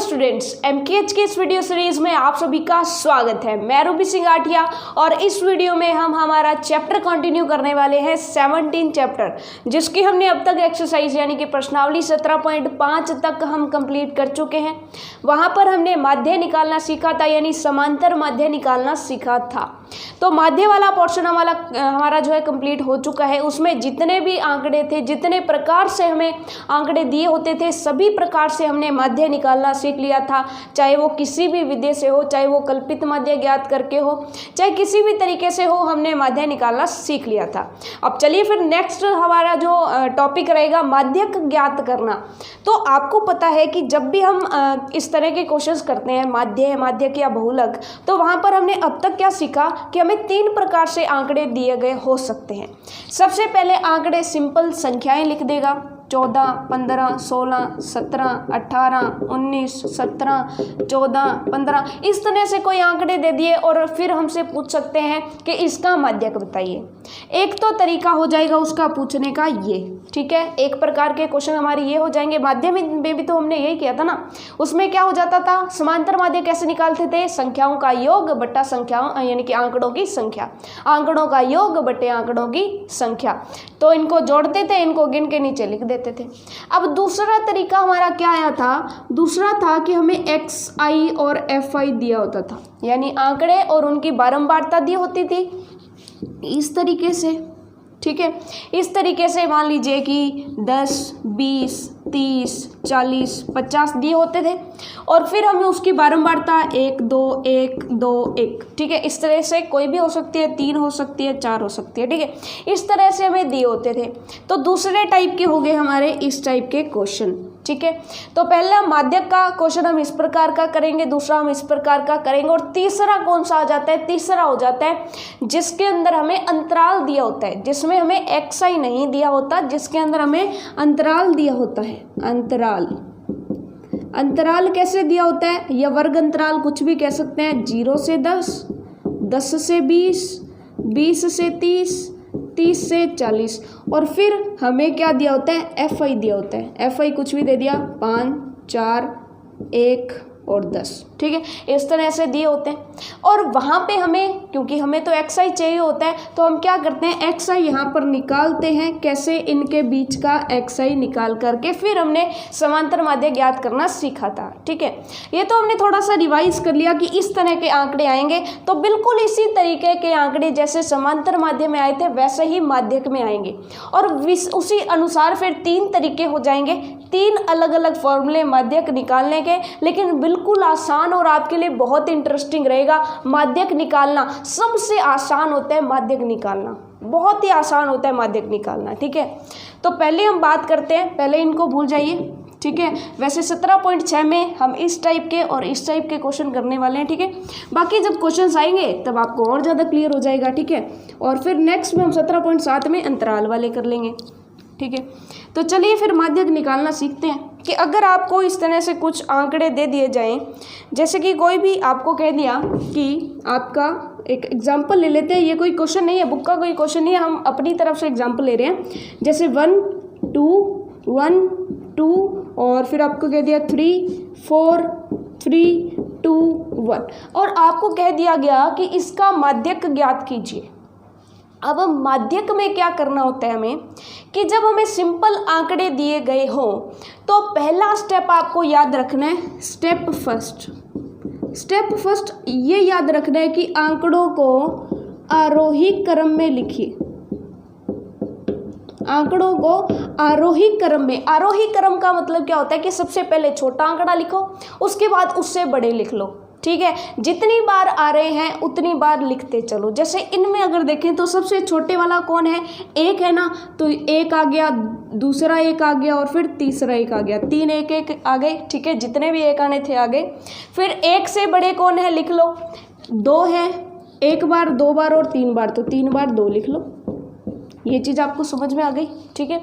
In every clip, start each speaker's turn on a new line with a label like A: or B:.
A: Students, एमकेएच के इस video series में आप सभी का स्वागत है। मैं रूबी सिंह आठिया और इस वीडियो में हम हमारा चैप्टर कंटिन्यू करने वाले हैं 17 चैप्टर, जिसकी हमने अब तक एक्सरसाइज यानी कि प्रश्नावली 17.5 तक हम कंप्लीट कर चुके हैं। वहां पर हमने माध्य निकालना सीखा था, यानी समांतर माध्य निकालना सीखा था। तो माध्य वाला पोर्शन हमारा जो है कंप्लीट हो चुका है। उसमें जितने भी आंकड़े थे, जितने प्रकार से हमें आंकड़े दिए होते थे, सभी प्रकार से हमने माध्य निकालना सीख लिया था। चाहे वो किसी भी विधि से हो, चाहे वो कल्पित माध्य ज्ञात करके हो, चाहे किसी भी तरीके से हो, हमने माध्य निकालना सीख लिया था। अब चलिए फिर नेक्स्ट हमारा जो टॉपिक रहेगा माध्यक ज्ञात करना। तो आपको पता है कि जब भी हम इस तरह के क्वेश्चंस करते हैं माध्यक या बहुलक, तो वहाँ पर हमने अब तक क्या सीखा कि हमें 3 प्रकार से आंकड़े दिए गए हो सकते हैं। सबसे पहले आंकड़े सिंपल संख्याएं लिख देगा, 14, 15, 16, 17, 18, 19, 17, 14, 15, इस तरह से कोई आंकड़े दे दिए और फिर हमसे पूछ सकते हैं कि इसका माध्यक बताइए। एक तो तरीका हो जाएगा उसका पूछने का ये, ठीक है। एक प्रकार के क्वेश्चन हमारे ये हो जाएंगे। माध्य में भी तो हमने यही किया था ना। उसमें क्या हो जाता था, समांतर माध्य कैसे निकालते थे, संख्याओं का योग बट्टा संख्याओं यानी कि आंकड़ों की संख्या, आंकड़ों का योग बट्टे आंकड़ों की संख्या। तो इनको जोड़ते थे, इनको गिन के नीचे लिख देते थे। अब दूसरा तरीका हमारा क्या आया था, दूसरा था कि हमें XI और FI दिया होता था, यानी आंकड़े और उनकी बारंबारता दी होती थी इस तरीके से, ठीक है। इस तरीके से मान लीजिए कि 10, 20, 30, 40, 50 दिए होते थे और फिर हमें उसकी बारंबारता 1, 2, 1, 2, 1, ठीक है। इस तरह से कोई भी हो सकती है, 3 हो सकती है, 4 हो सकती है, ठीक है। इस तरह से हमें दिए होते थे। तो दूसरे टाइप के हो गए हमारे इस टाइप के क्वेश्चन, ठीक है। तो पहला माध्यक का क्वेश्चन हम इस प्रकार का करेंगे, दूसरा हम इस प्रकार का करेंगे और तीसरा कौन सा आ जाता है, तीसरा हो जाता है जिसके अंदर हमें अंतराल दिया होता है, जिसमें हमें XI नहीं दिया होता, जिसके अंदर हमें अंतराल दिया होता है। अंतराल कैसे दिया होता है, या वर्ग अंतराल कुछ भी कह सकते हैं। 0 से 10, 10 से 20, 20 से 30, 30 से 40 और फिर हमें क्या दिया होता है, FI दिया होता है। FI कुछ भी दे दिया, 5, 4, 1 और 10, ठीक है। इस तरह से दिए होते हैं और वहाँ पे हमें, क्योंकि हमें तो XI चाहिए होता है, तो हम क्या करते हैं, XI यहाँ पर निकालते हैं। कैसे, इनके बीच का XI निकाल करके फिर हमने समांतर माध्य ज्ञात करना सीखा था, ठीक है। ये तो हमने थोड़ा सा रिवाइज कर लिया कि इस तरह के आंकड़े आएंगे, तो बिल्कुल इसी तरीके के आंकड़े जैसे समांतर माध्य में आए थे वैसे ही माध्यक में आएंगे और उसी अनुसार फिर 3 तरीके हो जाएंगे, 3 अलग अलग फॉर्मूले माध्यक निकालने के। लेकिन बिल्कुल आसान और आपके लिए बहुत इंटरेस्टिंग रहेगा माध्यक निकालना। सबसे आसान होता है माध्यक निकालना, बहुत ही आसान होता है माध्यक निकालना, ठीक है। तो पहले हम बात करते हैं, पहले इनको भूल जाइए, ठीक है। वैसे 17.6 में हम इस टाइप के और इस टाइप के क्वेश्चन करने वाले हैं, ठीक है। बाकी जब क्वेश्चंस आएंगे तब आपको और ज़्यादा क्लियर हो जाएगा, ठीक है। और फिर नेक्स्ट में हम 17.7 में अंतराल वाले कर लेंगे, ठीक है। तो चलिए फिर माध्यक निकालना सीखते हैं कि अगर आपको इस तरह से कुछ आंकड़े दे दिए जाएं, जैसे कि कोई भी आपको कह दिया कि आपका एक एग्जाम्पल ले लेते हैं। ये कोई क्वेश्चन नहीं है, बुक का कोई क्वेश्चन नहीं है, हम अपनी तरफ से एग्जाम्पल ले रहे हैं। जैसे 1, 2 और फिर आपको कह दिया 3, 4, 3, 2, 1 और आपको कह दिया गया कि इसका माध्यक ज्ञात कीजिए। अब माध्यक में क्या करना होता है हमें, कि जब हमें सिंपल आंकड़े दिए गए हो तो पहला स्टेप आपको याद रखना है, स्टेप फर्स्ट ये याद रखना है कि आंकड़ों को आरोही क्रम में लिखिए। आंकड़ों को आरोही क्रम में, आरोही क्रम का मतलब क्या होता है कि सबसे पहले छोटा आंकड़ा लिखो, उसके बाद उससे बड़े लिख लो, ठीक है। जितनी बार आ रहे हैं उतनी बार लिखते चलो। जैसे इनमें अगर देखें तो सबसे छोटे वाला कौन है, 1 है ना, तो 1 आ गया, दूसरा 1 आ गया और फिर तीसरा 1 आ गया, 3 1 आ गए, ठीक है। जितने भी 1 आने थे आ गए। फिर 1 से बड़े कौन है, लिख लो, 2 है, 1 बार, 2 बार और 3 बार, तो 3 बार 2 लिख लो। ये चीज़ आपको समझ में आ गई, ठीक है।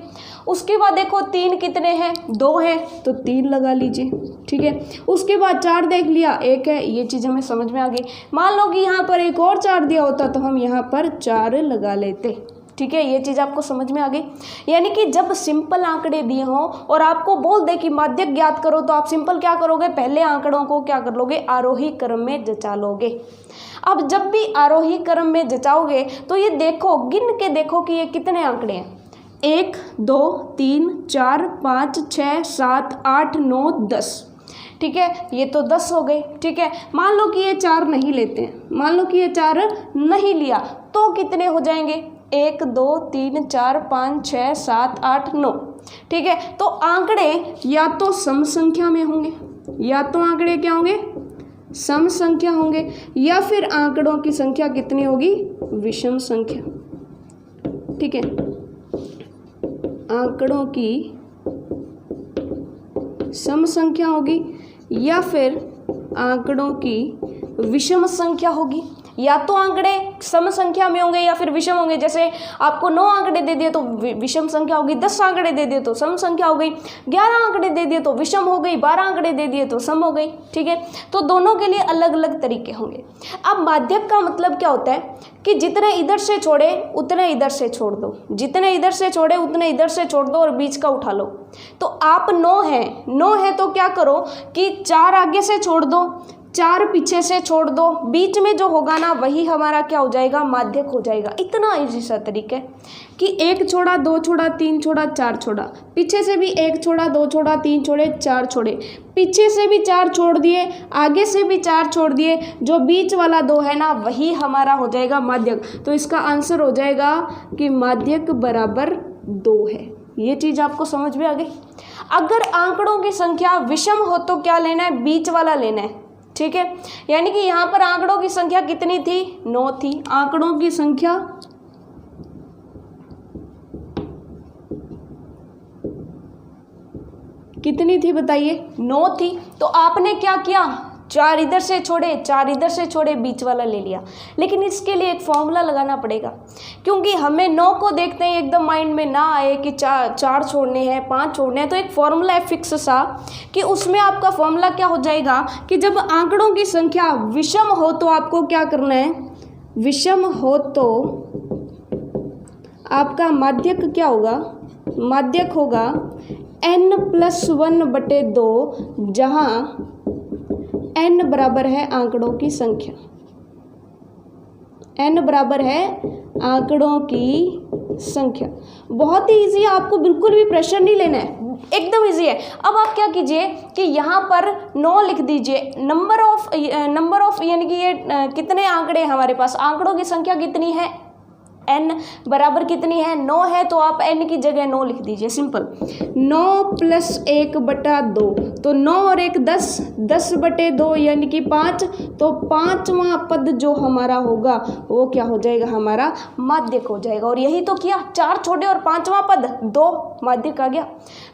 A: उसके बाद देखो 3 कितने हैं, 2 है, तो 3 लगा लीजिए, ठीक है। उसके बाद 4 देख लिया, 1 है, ये चीज़ हमें समझ में आ गई। मान लो कि यहाँ पर एक और 4 दिया होता तो हम यहाँ पर 4 लगा लेते, ठीक है, ये चीज़ आपको समझ में आ गई। यानी कि जब सिंपल आंकड़े दिए हों और आपको बोल दे कि माध्यक ज्ञात करो, तो आप सिंपल क्या करोगे, पहले आंकड़ों को क्या कर लोगे, आरोही क्रम में जचा लोगे। अब जब भी आरोही क्रम में जचाओगे तो ये देखो, गिन के देखो कि ये कितने आंकड़े हैं। 1 2 3 4 5 6 7 8 9 10, ठीक है, ये तो 10 हो गए। ठीक है, मान लो कि ये 4 नहीं लेते हैं, मान लो कि ये 4 नहीं लिया, तो कितने हो जाएंगे, 1 2 3 4 5 6 7 8 9। ठीक है, तो आंकड़े या तो सम संख्या में होंगे, या तो आंकड़े क्या होंगे, सम संख्या होंगे, या फिर आंकड़ों की संख्या कितनी होगी, विषम संख्या। ठीक है, आंकड़ों की सम संख्या होगी या फिर आंकड़ों की विषम संख्या होगी। या तो आंकड़े सम संख्या में होंगे या फिर विषम होंगे। जैसे आपको 9 आंकड़े दे दिए तो विषम संख्या होगी, 10 आंकड़े दे दिए तो सम संख्या हो गई, 11 आंकड़े दे दिए तो विषम हो गई, 12 आंकड़े दे दिए तो सम हो गई। ठीक है, तो दोनों के लिए अलग अलग तरीके होंगे। अब माध्यक का मतलब क्या होता है कि जितने इधर से छोड़े उतने इधर से छोड़ दो, जितने इधर से छोड़े उतने इधर से छोड़ दो और बीच का उठा लो। तो आप 9 है तो क्या करो कि 4 आगे से छोड़ दो, 4 पीछे से छोड़ दो, बीच में जो होगा ना वही हमारा क्या हो जाएगा, माध्यक हो जाएगा। इतना इजी सा तरीका है कि 1 छोड़ा, 2 छोड़ा, 3 छोड़ा, 4 छोड़ा, पीछे से भी 1 छोड़ा, 2 छोड़ा, 3 छोड़े, 4 छोड़े, पीछे से भी 4 छोड़ दिए, आगे से भी 4 छोड़ दिए, जो बीच वाला 2 है ना वही हमारा हो जाएगा माध्यक। तो इसका आंसर हो जाएगा कि माध्यक बराबर 2 है। ये चीज़ आपको समझ में आ गई। अगर आंकड़ों की संख्या विषम हो तो क्या लेना है, बीच वाला लेना है। ठीक है, यानी कि यहाँ पर आंकड़ों की संख्या कितनी थी, 9 थी। आंकड़ों की संख्या कितनी थी बताइए, 9 थी। तो आपने क्या किया, 4 इधर से छोड़े, 4 इधर से छोड़े, बीच वाला ले लिया। लेकिन इसके लिए एक फॉर्मूला लगाना पड़ेगा, क्योंकि हमें 9 को देखते ही एकदम माइंड में ना आए कि 4 छोड़ने हैं, 5 छोड़ने हैं। तो एक फॉर्मूला है फिक्स सा, कि उसमें आपका फॉर्मूला क्या हो जाएगा कि जब आंकड़ों की संख्या विषम हो तो आपको क्या करना है, विषम हो तो आपका माध्यक क्या होगा, माध्यक होगा n+1/2, जहाँ n बराबर है आंकड़ों की संख्या, n बराबर है आंकड़ों की संख्या। बहुत ही इजी है, आपको बिल्कुल भी प्रेशर नहीं लेना है, एकदम इजी है। अब आप क्या कीजिए कि यहाँ पर 9 लिख दीजिए, नंबर ऑफ यानी कि ये कितने आंकड़े हैं हमारे पास, आंकड़ों की संख्या कितनी है, n बराबर कितनी है, 9 है, तो आप n की जगह 9 लिख दीजिए, सिंपल। 9 + 1/2, तो 9 और 1 10, 10/2 यानी कि 5। तो 5वां पद जो हमारा होगा वो क्या हो जाएगा, हमारा माध्यक हो जाएगा। और यही तो किया, 4 छोड़े और 5वां पद 2, माध्यक आ गया।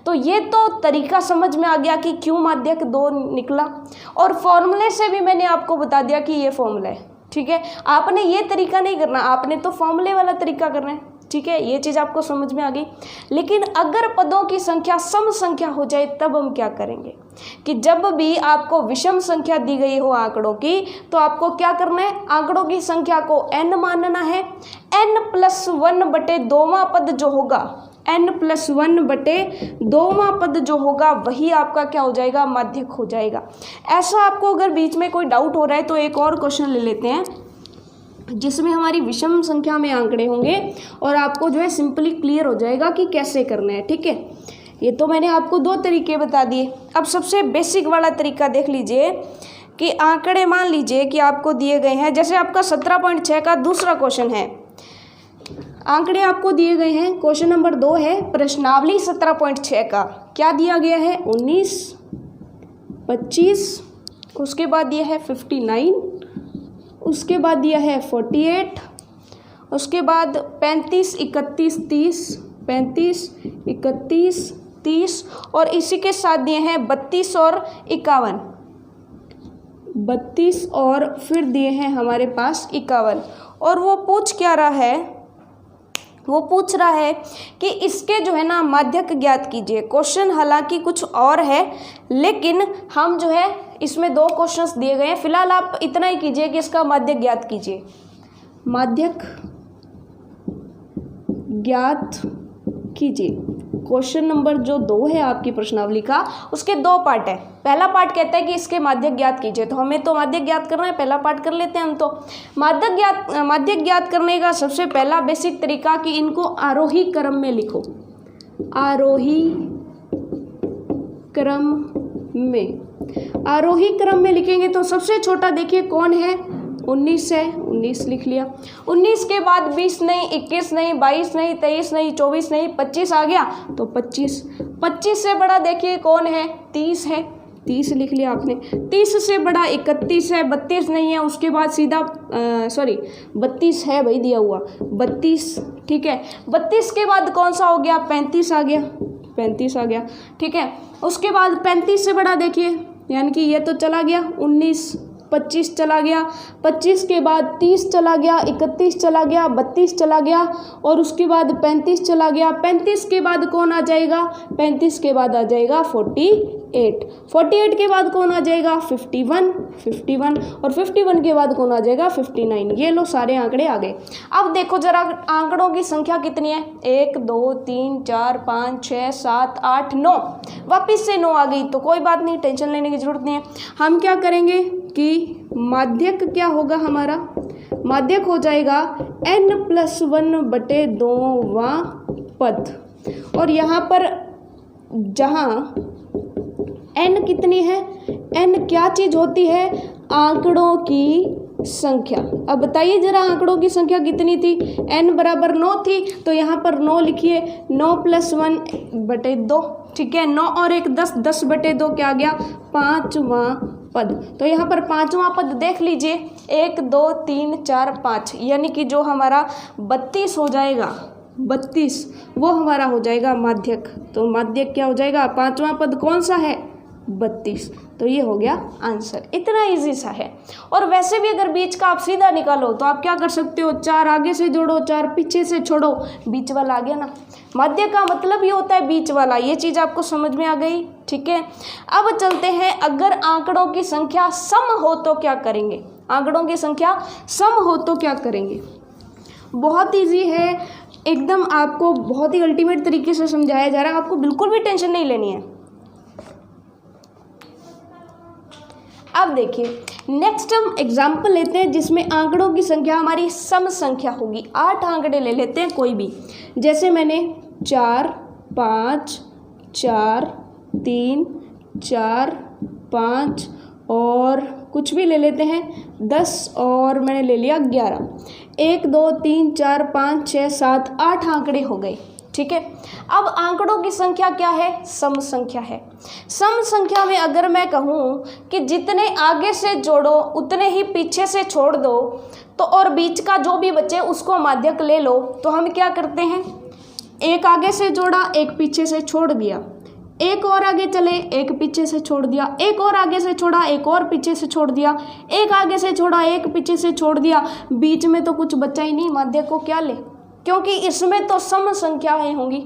A: तो ये तो तरीका समझ में आ गया कि क्यों माध्यक 2 निकला। और फॉर्मूले से भी मैंने आपको बता दिया कि ये फॉर्मूला है। ठीक है, आपने ये तरीका नहीं करना, आपने तो फॉर्मूले वाला तरीका करना है। ठीक है, ये चीज़ आपको समझ में आ गई। लेकिन अगर पदों की संख्या सम संख्या हो जाए तब हम क्या करेंगे कि जब भी आपको विषम संख्या दी गई हो आंकड़ों की, तो आपको क्या करना है, आंकड़ों की संख्या को n मानना है। n+1/2वां पद जो होगा, n+1/2वां पद जो होगा वही आपका क्या हो जाएगा, माध्यक हो जाएगा। ऐसा आपको अगर बीच में कोई डाउट हो रहा है तो एक और क्वेश्चन ले लेते हैं जिसमें हमारी विषम संख्या में आंकड़े होंगे और आपको जो है सिंपली क्लियर हो जाएगा कि कैसे करना है। ठीक है, ये तो मैंने आपको 2 तरीके बता दिए। अब सबसे बेसिक वाला तरीका देख लीजिए कि आंकड़े मान लीजिए कि आपको दिए गए हैं, जैसे आपका 17.6 का दूसरा क्वेश्चन है, आंकड़े आपको दिए गए हैं। क्वेश्चन नंबर 2 है प्रश्नावली 17.6 का, क्या दिया गया है, 19, 25, उसके बाद दिया है 59, उसके बाद दिया है 48, उसके बाद 35, 31, 30, 35, 31, 30 और इसी के साथ दिए हैं 32 और 51, 32 और फिर दिए हैं हमारे पास 51। और वो पूछ क्या रहा है, वो पूछ रहा है कि इसके जो है ना माध्यक ज्ञात कीजिए। क्वेश्चन हालांकि कुछ और है, लेकिन हम जो है इसमें 2 क्वेश्चंस दिए गए हैं। फिलहाल आप इतना ही कीजिए कि इसका माध्यक ज्ञात कीजिए। माध्यक ज्ञात कीजिए। क्वेश्चन नंबर जो 2 है आपकी प्रश्नावली का, उसके 2 पार्ट है। पहला पार्ट कहता है कि इसके माध्यक ज्ञात कीजिए, तो हमें तो माध्यक ज्ञात करना है, पहला पार्ट कर लेते हैं हम। तो माध्यक ज्ञात करने का सबसे पहला बेसिक तरीका कि इनको आरोही क्रम में लिखो, आरोही क्रम में। आरोही क्रम में लिखेंगे तो सबसे छोटा देखिए कौन है, 19 है, 19 लिख लिया। 19 के बाद 20 नहीं, 21 नहीं, 22 नहीं, 23 नहीं, 24 नहीं, 25 आ गया तो 25। 25 से बड़ा देखिए कौन है, 30 है, 30 लिख लिया आपने। 30 से बड़ा 31 है, 32 नहीं है, उसके बाद सीधा 32 है भाई दिया हुआ, 32, ठीक है। 32 के बाद कौन सा हो गया, 35 आ गया, 35 आ गया, ठीक है। उसके बाद 35 से बड़ा देखिए, यानी कि ये तो चला गया 19, 25 चला गया, 25 के बाद 30 चला गया, 31 चला गया, 32 चला गया और उसके बाद 35 चला गया। 35 के बाद कौन आ जाएगा, 35 के बाद आ जाएगा 48, 48 के बाद कौन आ जाएगा 51, 51 और 51 के बाद कौन आ जाएगा 59। ये लो सारे आंकड़े आ गए। अब देखो जरा आंकड़ों की संख्या कितनी है, 1 2 3 4 5 6 7 8 9, वापिस से 9 आ गई तो कोई बात नहीं, टेंशन लेने की जरूरत नहीं है। हम क्या करेंगे कि माध्यक क्या होगा हमारा, माध्यक हो जाएगा n+1/2वां पद। और यहाँ पर जहाँ n कितनी है, n क्या चीज़ होती है, आंकड़ों की संख्या। अब बताइए जरा आंकड़ों की संख्या कितनी थी, n बराबर 9 थी, तो यहाँ पर 9 लिखिए, 9 + 1/2, ठीक है। 9 और 1 10, 10/2 क्या आ गया, 5वां पद। तो यहाँ पर 5वां पद देख लीजिए, 1 2 3 4 5, यानी कि जो हमारा 32 हो जाएगा, 32 वो हमारा हो जाएगा माध्यक। तो माध्यक क्या हो जाएगा, 5वां पद कौन सा है, 32। तो ये हो गया आंसर, इतना इजी सा है। और वैसे भी अगर बीच का आप सीधा निकालो तो आप क्या कर सकते हो, 4 आगे से जोड़ो, 4 पीछे से छोड़ो, बीच वाला आ गया ना। माध्य का मतलब ये होता है बीच वाला, ये चीज़ आपको समझ में आ गई, ठीक है। अब चलते हैं, अगर आंकड़ों की संख्या सम हो तो क्या करेंगे, आंकड़ों की संख्या सम हो तो क्या करेंगे। बहुत ईजी है एकदम, आपको बहुत ही अल्टीमेट तरीके से समझाया जा रहा है, आपको बिल्कुल भी टेंशन नहीं लेनी है। अब देखिए नेक्स्ट हम एग्जाम्पल लेते हैं जिसमें आंकड़ों की संख्या हमारी सम संख्या होगी। 8 आंकड़े ले लेते हैं कोई भी, जैसे मैंने 4 5 4 3 4 5 और कुछ भी ले लेते हैं 10 और मैंने ले लिया 11। 1 2 3 4 5 6 7 8 आंकड़े हो गए, ठीक है। अब आंकड़ों की संख्या क्या है, सम संख्या है। सम संख्या में अगर मैं कहूँ कि जितने आगे से जोड़ो उतने ही पीछे से छोड़ दो, तो और बीच का जो भी बचे उसको माध्यक ले लो, तो हम क्या करते हैं, एक आगे से जोड़ा, एक पीछे से छोड़ दिया, एक और आगे चले, एक पीछे से छोड़ दिया, एक और आगे से छोड़ा, एक और पीछे से छोड़ दिया, एक आगे से छोड़ा, एक पीछे से छोड़ दिया, बीच में तो कुछ बचा ही नहीं, माध्यक को क्या ले, क्योंकि इसमें तो सम संख्याएं होंगी,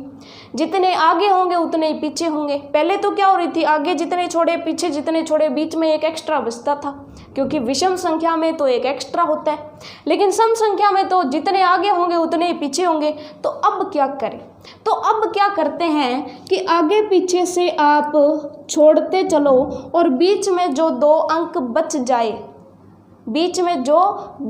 A: जितने आगे होंगे उतने ही पीछे होंगे। पहले तो क्या हो रही थी, आगे जितने छोड़े पीछे जितने छोड़े, बीच में एक एक्स्ट्रा बचता था, क्योंकि विषम संख्या में तो एक एक्स्ट्रा होता है, लेकिन सम संख्या में तो जितने आगे होंगे उतने ही पीछे होंगे। तो अब क्या करें, तो अब क्या करते हैं कि आगे पीछे से आप छोड़ते चलो और बीच में जो 2 अंक बच जाए, बीच में जो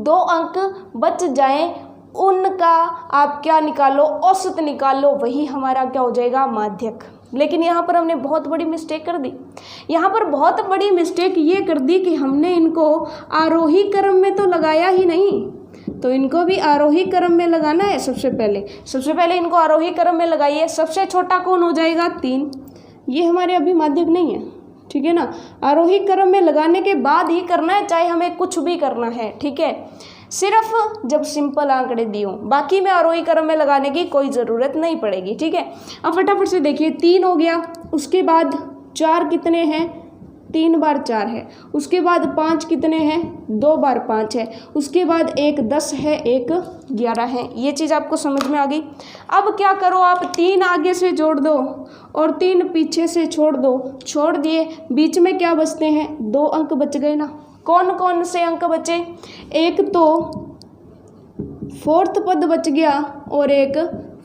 A: 2 अंक बच जाए उनका आप क्या निकालो, औसत निकालो, वही हमारा क्या हो जाएगा, माध्यक। लेकिन यहाँ पर हमने बहुत बड़ी मिस्टेक कर दी, यहाँ पर बहुत बड़ी मिस्टेक ये कर दी कि हमने इनको आरोही क्रम में तो लगाया ही नहीं, तो इनको भी आरोही क्रम में लगाना है। सबसे पहले इनको आरोही क्रम में लगाइए। सबसे छोटा कौन हो जाएगा, 3, ये हमारे अभी माध्यक नहीं है, ठीक है ना। आरोही क्रम में लगाने के बाद ही करना है, चाहे हमें कुछ भी करना है, ठीक है, सिर्फ जब सिंपल आंकड़े दिए हों, बाकी में आरोही क्रम में लगाने की कोई ज़रूरत नहीं पड़ेगी, ठीक है। अब फटाफट से देखिए, 3 हो गया, उसके बाद 4 कितने हैं, 3 बार 4 है, उसके बाद 5 कितने हैं, 2 बार 5 है, उसके बाद 1 10 है, 1 11 है। ये चीज़ आपको समझ में आ गई। अब क्या करो आप, 3 आगे से जोड़ दो और 3 पीछे से छोड़ दो, छोड़ दिए, बीच में क्या बचते हैं, 2 अंक बच गए ना। कौन कौन से अंक बचे, एक तो 4th पद बच गया और एक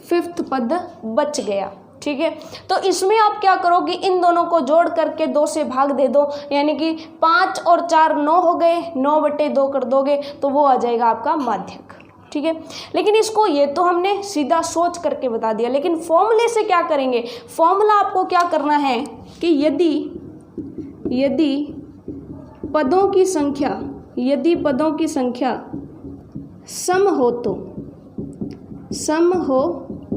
A: फिफ्थ पद बच गया। ठीक है, तो इसमें आप क्या करोगे, इन दोनों को जोड़ करके 2 से भाग दे दो, यानी कि 5 और 4 9 हो गए, 9/2 कर दोगे तो वो आ जाएगा आपका माध्यक। ठीक है, लेकिन इसको ये तो हमने सीधा सोच करके बता दिया, लेकिन फॉर्मूले से क्या करेंगे। फॉर्मूला आपको क्या करना है कि यदि पदों की संख्या सम हो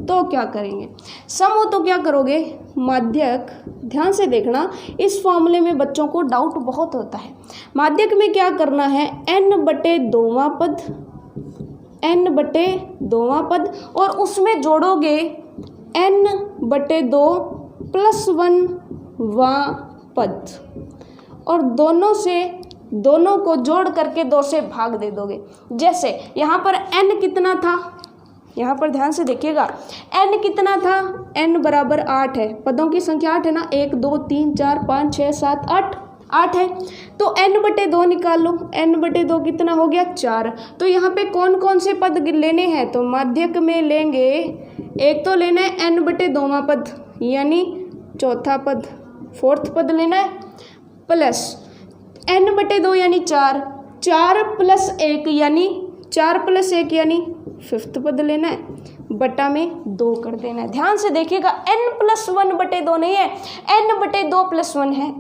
A: तो क्या करेंगे। सम हो तो क्या करोगे, माध्यक। ध्यान से देखना, इस फॉर्मूले में बच्चों को डाउट बहुत होता है। माध्यक में क्या करना है, n/2वां पद और उसमें जोड़ोगे n/2 + 1वां पद, और दोनों को जोड़ करके 2 से भाग दे दोगे। जैसे यहाँ पर n कितना था, यहाँ पर ध्यान से देखिएगा, n कितना था, n = 8 है, पदों की संख्या 8 है ना, 1 2 3 4 5 6 7 8 है, तो n/2 निकाल लो, n/2 कितना हो गया, 4। तो यहाँ पे कौन कौन से पद लेने हैं, तो माध्यक में लेंगे, एक तो लेना है n/2वां पद यानी चौथा पद, फोर्थ पद लेना है, प्लस n/2 यानी 4 + 1 यानी फिफ्थ पद लेना है, बटा में 2 कर देना है। ध्यान से देखिएगा, n + 1/2 नहीं है, n/2 + 1 है,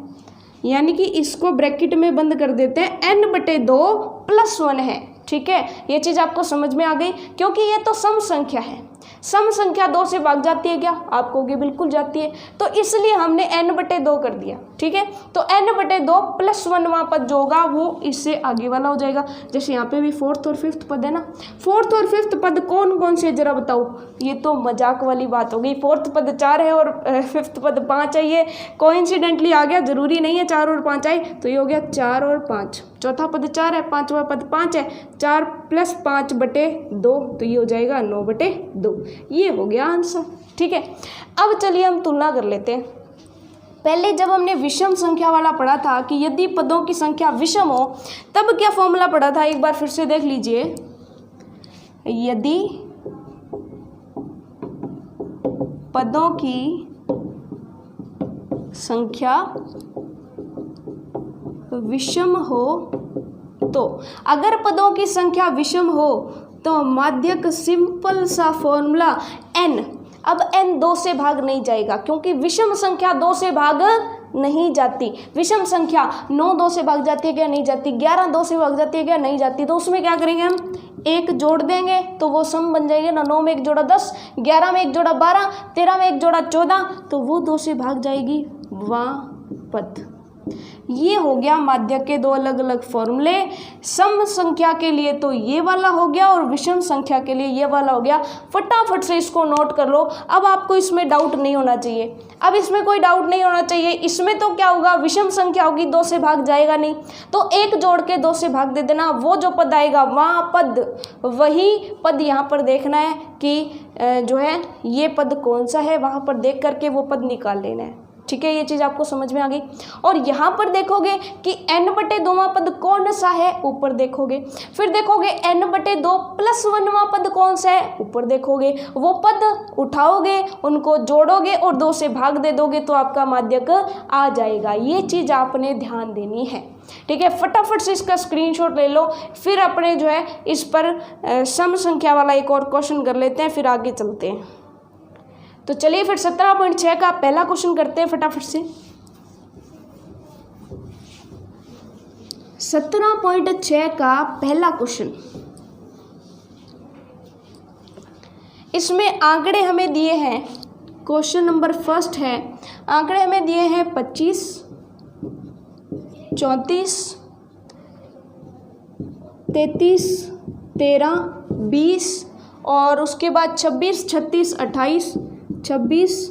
A: यानी कि इसको ब्रैकेट में बंद कर देते हैं, n/2 + 1 है। ठीक है, ये चीज़ आपको समझ में आ गई, क्योंकि ये तो सम संख्या है। सम संख्या 2 से भाग जाती है क्या, आप कहोगे बिल्कुल जाती है, तो इसलिए हमने n/2 कर दिया। ठीक है, तो n/2 + 1वां पद जो होगा वो इससे आगे वाला हो जाएगा। जैसे यहाँ पे भी फोर्थ और फिफ्थ पद है ना, फोर्थ और फिफ्थ पद कौन कौन से, जरा बताओ। ये तो मजाक वाली बात हो गई, फोर्थ पद 4 है और फिफ्थ पद 5 है, ये कोइंसिडेंटली आ गया, जरूरी नहीं है 4 और 5 आए, तो ये हो गया 4 और 5। चौथा पद 4 है, 5वां पद 5 है, 4 + 5/2, तो ये हो जाएगा 9/2। ये हो गया आंसर। ठीक है, अब चलिए हम तुलना कर लेते हैं। पहले जब हमने विषम संख्या वाला पढ़ा था कि यदि पदों की संख्या विषम हो, तब क्या फॉर्मूला पढ़ा था, एक बार फिर से देख लीजिए। यदि पदों की संख्या विषम हो तो, अगर पदों की संख्या विषम हो तो माध्यक, सिंपल सा फॉर्मूला n। अब n 2 से भाग नहीं जाएगा, क्योंकि विषम संख्या 2 से भाग नहीं जाती। विषम संख्या 9 2 से भाग जाती है क्या, नहीं जाती। 11 2 से भाग जाती है क्या, नहीं जाती। तो उसमें क्या करेंगे हम, 1 जोड़ देंगे तो वो सम बन जाएंगे ना। 9 में 1 जोड़ा 10, 11 में 1 जोड़ा 12, 13 में 1 जोड़ा 14, तो वो 2 से भाग जाएगी वां पद। ये हो गया माध्यक के 2 अलग अलग फॉर्मूले। सम संख्या के लिए तो ये वाला हो गया और विषम संख्या के लिए ये वाला हो गया। फटाफट से इसको नोट कर लो। अब आपको इसमें डाउट नहीं होना चाहिए, अब इसमें कोई डाउट नहीं होना चाहिए। इसमें तो क्या होगा, विषम संख्या होगी, 2 से भाग जाएगा नहीं, तो 1 जोड़ के 2 से भाग दे देना। वो जो पद आएगा वहाँ पद, वही पद यहाँ पर देखना है कि जो है ये पद कौन सा है, वहाँ पर देख करके वो पद निकाल लेना है। ठीक है, ये चीज़ आपको समझ में आ गई। और यहाँ पर देखोगे कि n/2वां पद कौन सा है, ऊपर देखोगे। फिर देखोगे n/2 + 1वां पद कौन सा है, ऊपर देखोगे। वो पद उठाओगे, उनको जोड़ोगे और 2 से भाग दे दोगे तो आपका माध्यक आ जाएगा। ये चीज़ आपने ध्यान देनी है। ठीक है, फटाफट से इसका स्क्रीनशॉट ले लो। फिर अपने जो है इस पर सम संख्या वाला एक और क्वेश्चन कर लेते हैं, फिर आगे चलते हैं। तो चलिए फिर 17.6 का पहला क्वेश्चन करते हैं फटाफट से। 17.6 का पहला क्वेश्चन, इसमें आंकड़े हमें दिए हैं। क्वेश्चन नंबर फर्स्ट है, आंकड़े हमें दिए हैं 25, 34, 33, 13, 20 और उसके बाद 26, 36, 28, 26,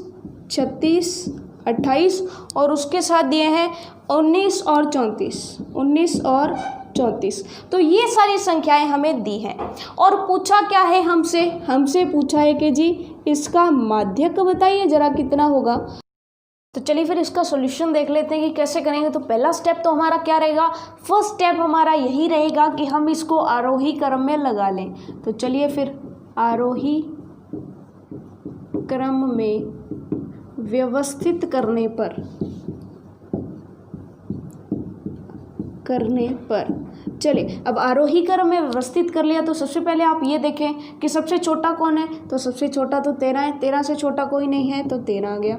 A: 36, 28 और उसके साथ दिए हैं 19 और 34, 19 और 34। तो ये सारी संख्याएं हमें दी हैं और पूछा क्या है हमसे पूछा है कि जी इसका माध्यक बताइए जरा कितना होगा। तो चलिए फिर इसका सॉल्यूशन देख लेते हैं कि कैसे करेंगे। तो पहला स्टेप तो हमारा क्या रहेगा, फर्स्ट स्टेप हमारा यही रहेगा कि हम इसको आरोही क्रम में लगा लें। तो चलिए फिर आरोही क्रम में व्यवस्थित करने पर चलिए अब आरोही क्रम में व्यवस्थित कर लिया। तो सबसे पहले आप ये देखें कि सबसे छोटा कौन है, तो सबसे छोटा तो 13 है, 13 से छोटा कोई नहीं है तो 13 आ गया।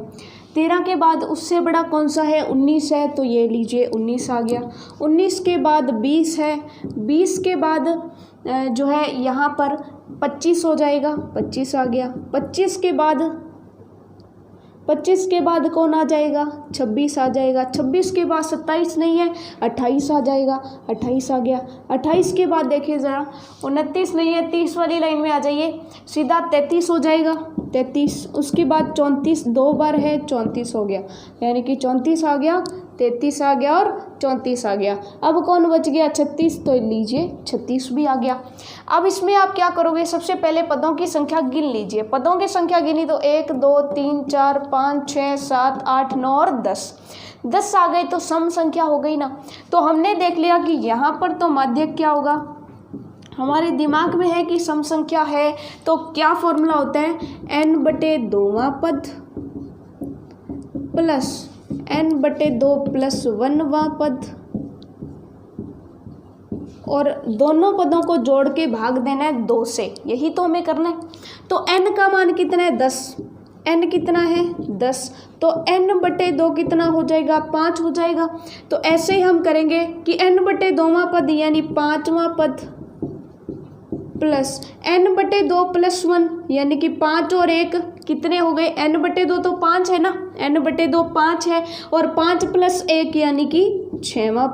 A: 13 के बाद उससे बड़ा कौन सा है, 19 है, तो ये लीजिए 19 आ गया। 19 के बाद 20 है, 20 के बाद जो है यहाँ पर 25 हो जाएगा, 25 आ गया। 25 के बाद कौन आ जाएगा, 26 आ जाएगा। 26 के बाद 27 नहीं है, 28 आ जाएगा, 28 आ गया। 28 के बाद देखिए ज़रा 29 नहीं है, 30 वाली लाइन में आ जाइए, सीधा 33 हो जाएगा, 33। उसके बाद 34 दो बार है, 34 हो गया, यानी कि 34 आ गया, 33 आ गया और 34 आ गया। अब कौन बच गया, 36, तो लीजिए 36 भी आ गया। अब इसमें आप क्या करोगे, सबसे पहले पदों की संख्या गिन लीजिए। पदों की संख्या गिनी तो 1 2 3 4 5 6 7 8 9 और 10 आ गए, तो सम संख्या हो गई ना। तो हमने देख लिया कि यहाँ पर तो माध्यक क्या होगा, हमारे दिमाग में है कि सम संख्या है, तो क्या फॉर्मूला होता है, n/2वां पद प्लस n/2 प्लस 1वां पद, और दोनों पदों को जोड़ के भाग देना है 2 से, यही तो हमें करना है। तो n का मान कितना है, 10, n कितना है 10, तो n/2 कितना हो जाएगा, 5 हो जाएगा। तो ऐसे ही हम करेंगे कि n/2वां पद यानी 5वां पद प्लस n/2 प्लस 1 यानी कि 5 और 1 कितने हो गए, n/2 तो 5 है ना, n/2 5 है, और 5 प्लस 1 यानी कि 6वां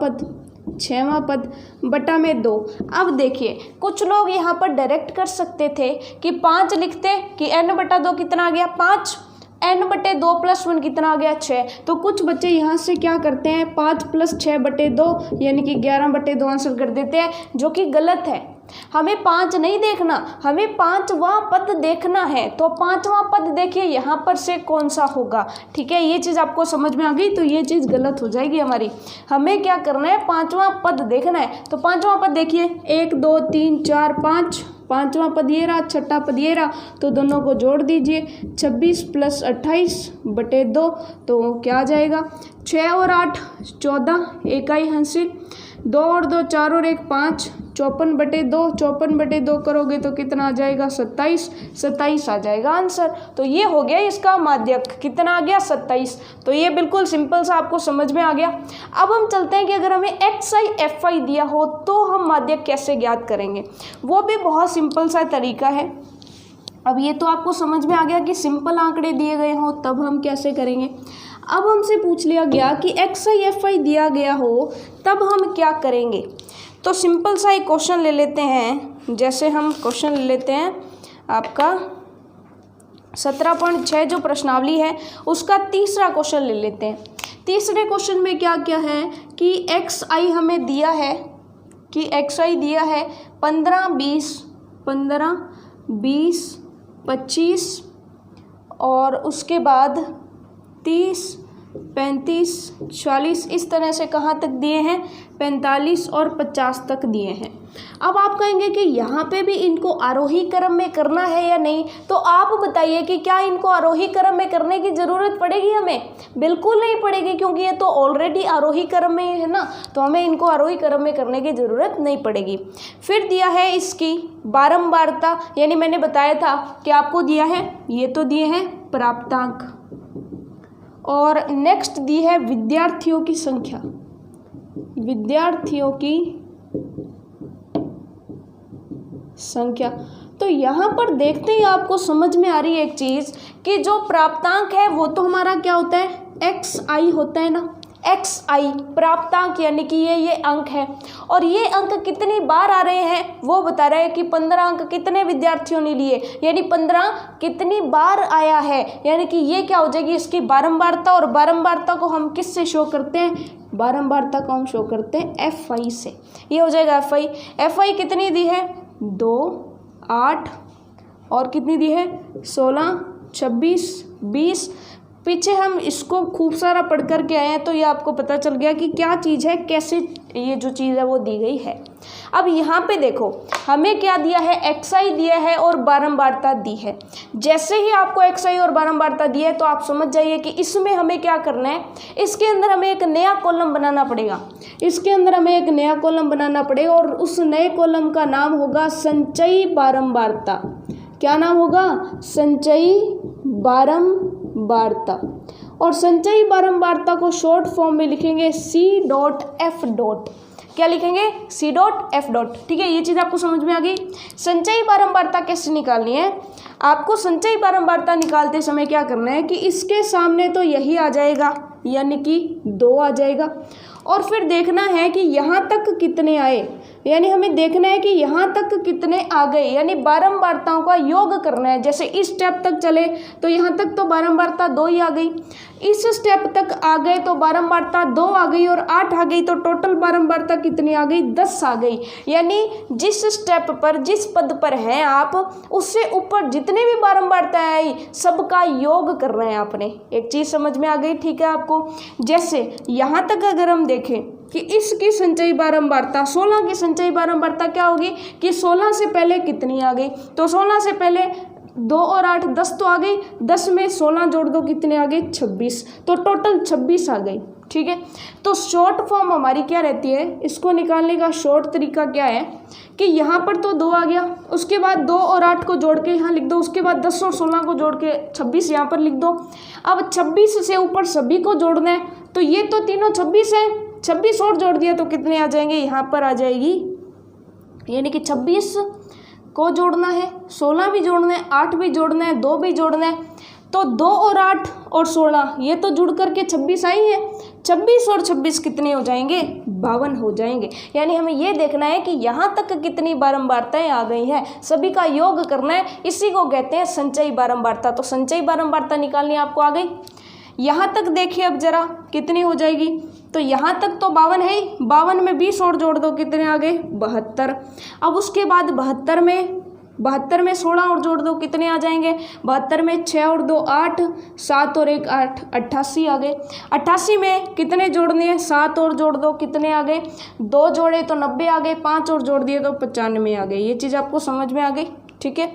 A: पद बटा में 2। अब देखिए कुछ लोग यहाँ पर डायरेक्ट कर सकते थे कि 5 लिखते कि n/2 कितना आ गया 5, n/2 प्लस 1 कितना आ गया 6। तो कुछ बच्चे यहाँ से क्या करते हैं 5 प्लस 6/2 यानी कि 11/2 आंसर कर देते हैं, जो कि गलत है। हमें 5 नहीं देखना, हमें 5वां पद देखना है। तो 5वां पद देखिए यहाँ पर से कौन सा होगा, ठीक है, ये चीज़ आपको समझ में आ गई, तो ये चीज़ गलत हो जाएगी हमारी। हमें क्या करना है, 5वां पद देखना है। तो 5वां पद देखिए 1 2 3 4 5, 5वां पद ये रहा, 6ठा पद ये रहा, तो दोनों को जोड़ दीजिए, 26 प्लस 28/2, तो क्या आ जाएगा 6 और 8 14, 1 आई हासिल, 2 और 2 4 और 1 5, 54/2, 54/2 करोगे तो कितना आ जाएगा 27 आ जाएगा आंसर। तो ये हो गया इसका माध्यक, कितना आ गया 27। तो ये बिल्कुल सिंपल सा आपको समझ में आ गया। अब हम चलते हैं कि अगर हमें xi fi दिया हो तो हम माध्यक कैसे ज्ञात करेंगे, वो भी बहुत सिंपल सा तरीका है। अब ये तो आपको समझ में आ गया कि सिंपल आंकड़े दिए गए हों तब हम कैसे करेंगे। अब हमसे पूछ लिया गया कि xi fi दिया गया हो तब हम क्या करेंगे। तो सिंपल सा एक क्वेश्चन ले लेते हैं, जैसे हम क्वेश्चन ले लेते हैं आपका 17.6 जो प्रश्नावली है उसका तीसरा क्वेश्चन ले लेते हैं। तीसरे क्वेश्चन में क्या क्या है कि xi हमें दिया है, कि xi दिया है 15 20 25 और उसके बाद 30 35 40, इस तरह से कहाँ तक दिए हैं 45 और 50 तक दिए हैं। अब आप कहेंगे कि यहाँ पे भी इनको आरोही क्रम में करना है या नहीं, तो आप बताइए कि क्या इनको आरोही क्रम में करने की ज़रूरत पड़ेगी हमें? बिल्कुल नहीं पड़ेगी, क्योंकि ये तो ऑलरेडी आरोही क्रम में है ना, तो हमें इनको आरोही क्रम में करने की ज़रूरत नहीं पड़ेगी। फिर दिया है इसकी बारंबारता, यानी मैंने बताया था कि आपको दिया है, ये तो दिए हैं प्राप्तांक, और नेक्स्ट दी है विद्यार्थियों की संख्या, तो यहाँ पर देखते ही आपको समझ में आ रही है एक चीज़ कि जो प्राप्तांक है वो तो हमारा क्या होता है xi होता है ना, xi प्राप्तांक यानी कि ये अंक है, और ये अंक कितनी बार आ रहे हैं वो बता रहा है कि 15 अंक कितने विद्यार्थियों ने लिए, यानी 15 कितनी बार आया है, यानी कि ये क्या हो जाएगी इसकी बारंबारता। और बारंबारता को हम किस से शो करते हैं, बारंबारता को हम शो करते हैं fi से, ये हो जाएगा fi कितनी दी है 2 8 और कितनी दी है 16 26 20। पीछे हम इसको खूब सारा पढ़ कर के आए हैं, तो ये आपको पता चल गया कि क्या चीज़ है, कैसे ये जो चीज़ है वो दी गई है। अब यहाँ पे देखो हमें क्या दिया है, xi दिया है और बारंबारता दी है। जैसे ही आपको xi और बारंबारता दी है तो आप समझ जाइए कि इसमें हमें क्या करना है, इसके अंदर हमें एक नया कॉलम बनाना पड़ेगा। इसके अंदर हमें एक नया कॉलम बनाना पड़ेगा और उस नए कॉलम का नाम होगा संचयी बारंबारता। क्या नाम होगा, संचयी बारंबारता। और संचयी बारंबारता को शॉर्ट फॉर्म में लिखेंगे C.F. क्या लिखेंगे, C.F. ठीक है, ये चीज़ आपको समझ में आ गई। संचयी बारंबारता कैसे निकालनी है, आपको संचयी बारंबारता निकालते समय क्या करना है कि इसके सामने तो यही आ जाएगा, यानी कि 2 आ जाएगा। और फिर देखना है कि यहाँ तक कितने आए, यानी हमें देखना है कि यहाँ तक कितने आ गए, यानी बारंबारताओं का योग करना है। जैसे इस स्टेप तक चले तो यहाँ तक तो बारंबारता 2 ही आ गई, इस स्टेप तक आ गए तो बारंबारता 2 आ गई और 8 आ गई, तो टोटल बारंबारता कितनी आ गई, 10 आ गई। यानी जिस स्टेप पर, जिस पद पर हैं आप, उससे ऊपर जितने भी बारंबारता आई सबका योग करना है आपने। एक चीज़ समझ में आ गई, ठीक है आपको। जैसे यहाँ तक अगर हम देखें कि इसकी संचयी बारंबारता 16 की संचयी बारंबारता क्या होगी कि 16 से पहले कितनी आ गई, तो 16 से पहले 2 और 8 10 तो आ गई, 10 में 16 जोड़ दो कितने आ गए, 26, तो टोटल 26 आ गई। ठीक है, तो शॉर्ट फॉर्म हमारी क्या रहती है, इसको निकालने का शॉर्ट तरीका क्या है कि यहाँ पर तो 2 आ गया, उसके बाद 2 और 8 को जोड़ के यहाँ लिख दो, उसके बाद 10 और 16 को जोड़ के 26 यहाँ पर लिख दो। अब 26 से ऊपर सभी को जोड़ना है, तो ये तो तीनों 26 है, 26 और जोड़ दिया तो कितने आ जाएंगे, यहाँ पर आ जाएगी, यानी कि 26 को जोड़ना है, 16 भी जोड़ना है, 8 भी जोड़ना है, 2 भी जोड़ना है, तो 2 और 8 और 16 ये तो जुड़ करके 26 आई है। 26 और 26 कितने हो जाएंगे, 52 हो जाएंगे। यानी हमें ये देखना है कि यहाँ तक कितनी बारंबारताएं आ गई हैं, सभी का योग करना है, इसी को कहते हैं संचयी बारंबारता। तो संचयी बारंबारता निकालनी आपको आ गई। यहाँ तक देखिए अब जरा कितनी हो जाएगी, तो यहाँ तक तो 52 है ही, 52 में 20 और जोड़ दो कितने आ गए, 72। अब उसके बाद 72 में 16 और जोड़ दो कितने आ जाएंगे, 72 में 6 और 2 8, 7 और 1 8, 88 आ गए। 88 में कितने जोड़ने हैं, 7 और जोड़ दो कितने आ गए, 2 जोड़े तो 90 आ गए, 5 और जोड़ दिए तो 95 आ गए। ये चीज़ आपको समझ में आ गई, ठीक है।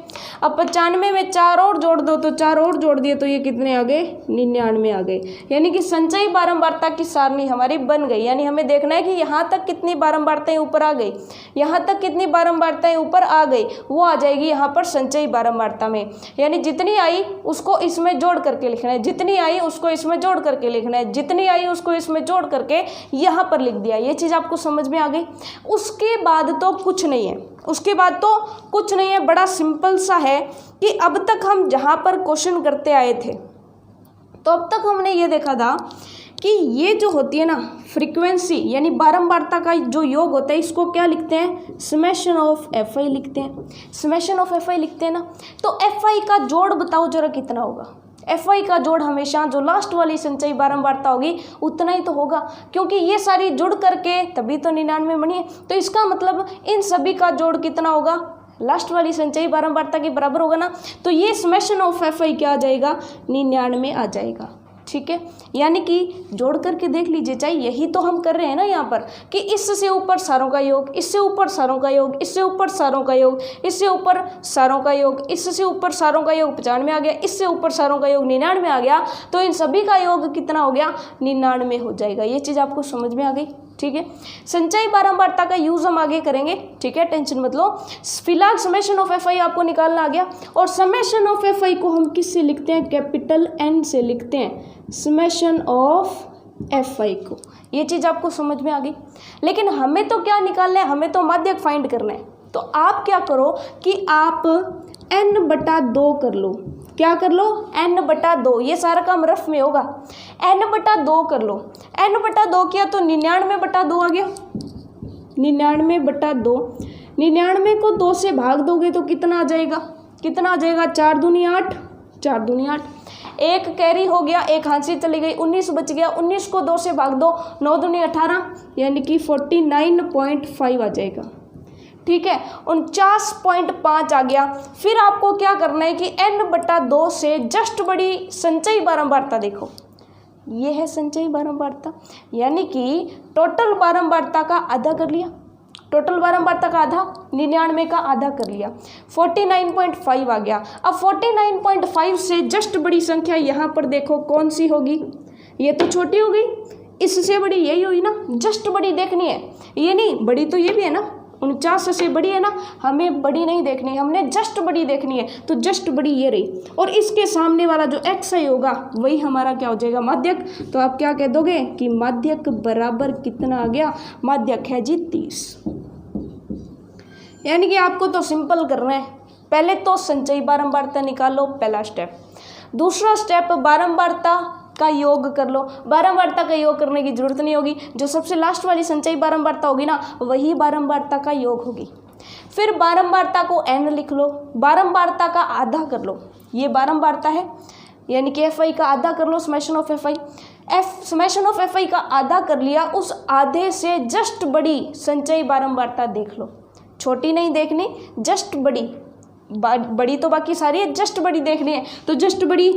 A: अब 95 में 4 और जोड़ दो तो 4 और जोड़ दिए तो ये कितने आ गए, 99 आ गए। यानी कि संचयी बारंबारता की सारणी हमारी बन गई। यानी हमें देखना है कि यहाँ तक कितनी बारंबारताएं ऊपर आ गई, यहाँ तक कितनी बारंबारताएं ऊपर आ गई, वो आ जाएगी यहाँ पर संचयी बारंबारता में। यानी जितनी आई उसको इसमें जोड़ करके लिखना है, जितनी आई उसको इसमें जोड़ करके लिखना है, जितनी आई उसको इसमें जोड़ करके यहाँ पर लिख दिया। ये चीज़ आपको समझ में आ गई। उसके बाद तो कुछ नहीं है, उसके बाद तो कुछ नहीं है, बड़ा सिंपल सा है कि अब तक हम जहाँ पर क्वेश्चन करते आए थे तो अब तक हमने ये देखा था कि ये जो होती है ना फ्रीक्वेंसी, यानी बारंबारता का जो योग होता है, इसको क्या लिखते हैं, समेशन ऑफ FI लिखते हैं। समेशन ऑफ FI लिखते हैं ना, तो FI का जोड़ बताओ जरा कितना होगा। FI का जोड़ हमेशा जो लास्ट वाली संचयी बारंबारता होगी उतना ही तो होगा, क्योंकि ये सारी जुड़ करके तभी तो 99 बनी है। तो इसका मतलब इन सभी का जोड़ कितना होगा, लास्ट वाली संचयी बारंबारता के बराबर होगा ना। तो ये समेशन ऑफ FI क्या आ जाएगा, 99 आ जाएगा। ठीक है, यानी कि जोड़ करके देख लीजिए, चाहे यही तो हम कर रहे हैं ना यहाँ पर कि इससे ऊपर सारों का योग, इससे ऊपर सारों का योग, इससे ऊपर सारों का योग, इससे ऊपर सारों का योग, इससे ऊपर सारों का योग 95 आ गया, इससे ऊपर सारों का योग 99 आ गया, तो इन सभी का योग कितना हो गया, 99 हो जाएगा। ये चीज़ आपको समझ में आ गई, ठीक है। संचयी बारंबारता का यूज हम आगे करेंगे, ठीक है, टेंशन मत लो। फिलहाल समेशन ऑफ FI आपको निकालना आ गया, और समेशन ऑफ FI को हम किससे लिखते हैं, कैपिटल N से लिखते हैं, समेशन ऑफ FI को। ये चीज़ आपको समझ में आ गई। लेकिन हमें तो क्या निकालना है, हमें तो माध्यक फाइंड करना है। तो आप क्या करो कि आप n/2 कर लो। क्या कर लो, n/2। ये सारा काम रफ में होगा, n/2 कर लो। n/2 किया तो 99/2 आ गया, 99/2। 99 को 2 से भाग दोगे तो कितना आ जाएगा, कितना आ जाएगा, 4 दूनी 8, 4 दूनी 8। एक कैरी हो गया, एक हाथ से चली गई, 19 बच गया। 19 को 2 से भाग दो, 9 दूनी 18, यानी कि 49.5 आ जाएगा। ठीक है, 49.5 आ गया। फिर आपको क्या करना है कि n/2 से जस्ट बड़ी संचयी बारंबारता देखो, ये है संचयी बारंबारता, यानी कि टोटल बारंबारता का आधा कर लिया। टोटल बारंबारता का आधा 99 का आधा कर लिया 49.5 आ गया। अब 49.5 से जस्ट बड़ी संख्या यहाँ पर देखो कौन सी होगी, ये तो छोटी हो गई, इससे बड़ी यही हुई ना, जस्ट बड़ी देखनी है, ये नहीं बड़ी तो ये भी है ना, 49 से बड़ी है ना, हमें बड़ी नहीं देखनी है, हमने जस्ट बड़ी देखनी है, तो जस्ट बड़ी ये रही। और इसके सामने वाला जो एक्स आई होगा वही हमारा क्या हो जाएगा, माध्यक। तो आप क्या कह दोगे कि माध्यक बराबर कितना आ गया, माध्यक है जी 30। यानी कि आपको तो सिंपल करना है, पहले तो संचयी बारंबारता निकालो, पहला स्टेप। दूसरा स्टेप बारंबारता का योग कर लो। बारंबारता का योग करने की जरूरत नहीं होगी, जो सबसे लास्ट वाली संचयी बारंबारता होगी ना वही बारंबारता का योग होगी। फिर बारंबारता को n लिख लो, बारंबारता का आधा कर लो, ये बारंबारता है यानी कि एफ आई का आधा कर लो, summation of F I. Summation of F I का आधा कर लिया, उस आधे से जस्ट बड़ी संचयी बारंबारता देख लो, छोटी नहीं देखनी, जस्ट बड़ी, बड़ी तो बाकी सारी है, जस्ट बड़ी देखनी है। तो जस्ट बड़ी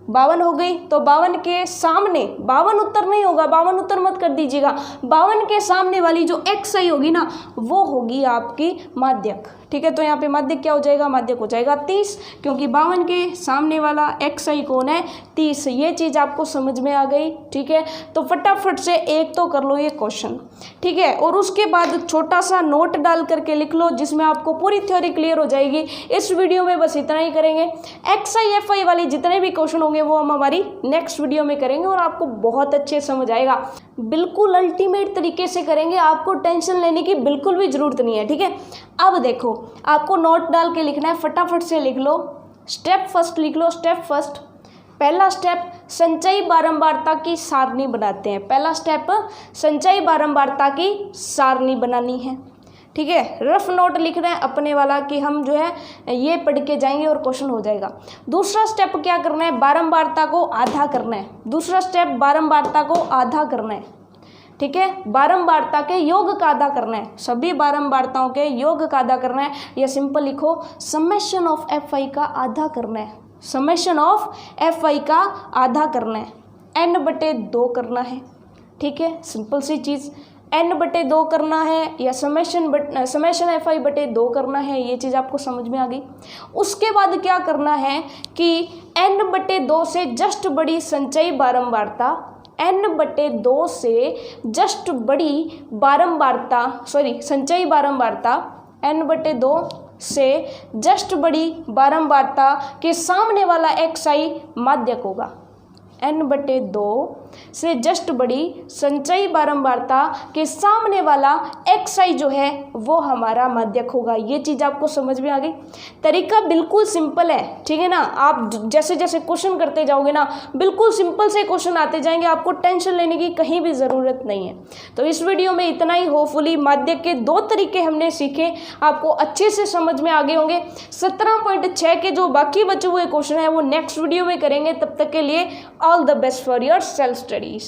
A: 52 हो गई, तो 52 के सामने, 52 उत्तर नहीं होगा, 52 उत्तर मत कर दीजिएगा, 52 के सामने वाली जो एक्स आई होगी ना वो होगी आपकी माध्यक। ठीक है, तो यहाँ पे माध्यक क्या हो जाएगा, माध्यक हो जाएगा 30, क्योंकि 52 के सामने वाला एक्स आई कौन है, 30। ये चीज़ आपको समझ में आ गई। ठीक है, तो फटाफट से एक तो कर लो ये क्वेश्चन। ठीक है, और उसके बाद छोटा सा नोट डाल करके लिख लो जिसमें आपको पूरी थ्योरी क्लियर हो जाएगी। इस वीडियो में बस इतना ही करेंगे, एक्स आई एफ आई वाले जितने भी क्वेश्चन होंगे वो हम हमारी नेक्स्ट वीडियो में करेंगे और आपको बहुत अच्छे समझ आएगा, बिल्कुल अल्टीमेट तरीके से करेंगे, आपको टेंशन लेने की बिल्कुल भी ज़रूरत नहीं है। ठीक है, अब देखो आपको नोट डाल के लिखना है, फटाफट से लिख लो। स्टेप फर्स्ट लिख लो, स्टेप फर्स्ट, पहला स्टेप संचयी बारंबारता की सारणी बनाते हैं। पहला स्टेप संचयी बारंबारता की सारणी बनानी है। ठीक है, रफ नोट लिखना है अपने वाला कि हम जो है ये पढ़ के जाएंगे और क्वेश्चन हो जाएगा। दूसरा स्टेप क्या करना है, बारंबारता को आधा करना है। दूसरा स्टेप बारंबारता को आधा करना है। ठीक है, बारंबारता के योग का आधा करना है, सभी बारंबारताओं के योग का आधा करना है, या सिंपल लिखो समेशन ऑफ एफ आई का आधा करना है। समेशन ऑफ एफ आई का आधा करना है, n/2 करना है। ठीक है, सिंपल सी चीज़, n/2 करना है या समेशन एफ आई बटे 2 करना है, ये चीज़ आपको समझ में आ गई। उसके बाद क्या करना है कि n/2 से जस्ट बड़ी संचयी बारंबारता, n/2 से जस्ट बड़ी बारंबारता, संचयी बारंबारता n/2 से जस्ट बड़ी बारंबारता के सामने वाला एक्स आई माध्यक होगा। n/2 से जस्ट बड़ी संचयी बारंबारता के सामने वाला एक्स आई जो है वो हमारा माध्यक होगा। ये चीज़ आपको समझ में आ गई। तरीका बिल्कुल सिंपल है। ठीक है ना, आप जैसे जैसे क्वेश्चन करते जाओगे ना बिल्कुल सिंपल से क्वेश्चन आते जाएंगे, आपको टेंशन लेने की कहीं भी ज़रूरत नहीं है। तो इस वीडियो में इतना ही। होपफुली माध्यक के 2 तरीके हमने सीखे, आपको अच्छे से समझ में आ गए होंगे। 17.6 के जो बाकी बचे हुए क्वेश्चन हैं वो नेक्स्ट वीडियो में करेंगे। तब तक के लिए all the best for your self studies.